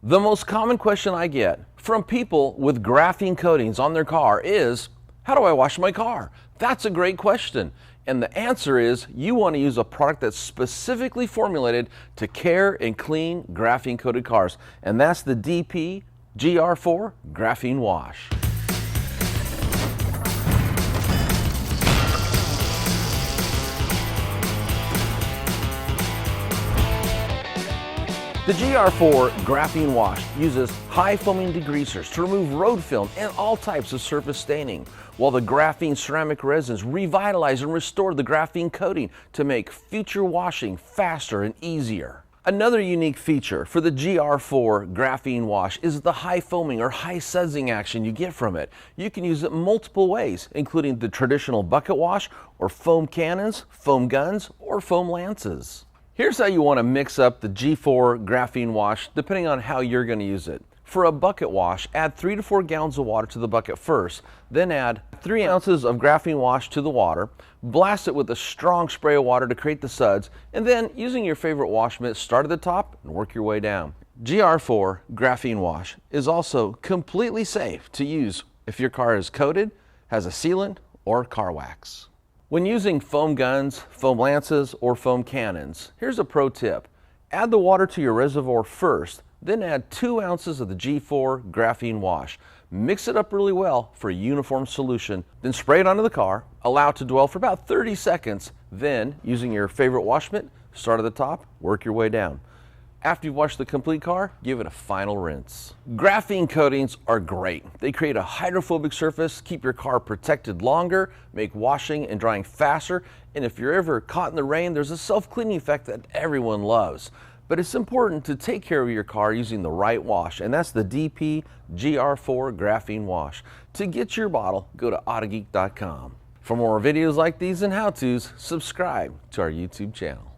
The most common question I get from people with graphene coatings on their car is, how do I wash my car? That's a great question. And the answer is you want to use a product that's specifically formulated to care and clean graphene coated cars. And that's the DP GR4 Graphene Wash. The GR4 Graphene Wash uses high foaming degreasers to remove road film and all types of surface staining, while the graphene-ceramic resins revitalize and restore the graphene coating to make future washing faster and easier. Another unique feature for the GR4 Graphene Wash is the high foaming or high sudsing action you get from it. You can use it multiple ways, including the traditional bucket wash or foam cannons, foam guns, or foam lances. Here's how you want to mix up the G4 Graphene Wash depending on how you're going to use it. For a bucket wash, add 3 to 4 gallons of water to the bucket first, then add 3 ounces of graphene wash to the water, blast it with a strong spray of water to create the suds, and then using your favorite wash mitt, start at the top and work your way down. GR4 Graphene Wash is also completely safe to use if your car is coated, has a sealant, or car wax. When using foam guns, foam lances, or foam cannons, here's a pro tip. Add the water to your reservoir first, then add 2 ounces of the G4 Graphene Wash. Mix it up really well for a uniform solution, then spray it onto the car, allow it to dwell for about 30 seconds, then, using your favorite wash mitt, start at the top, work your way down. After you've washed the complete car, give it a final rinse. Graphene coatings are great. They create a hydrophobic surface, keep your car protected longer, make washing and drying faster, and if you're ever caught in the rain, there's a self-cleaning effect that everyone loves. But it's important to take care of your car using the right wash, and that's the DP GR4 Graphene Wash. To get your bottle, go to Autogeek.com. For more videos like these and how-tos, subscribe to our YouTube channel.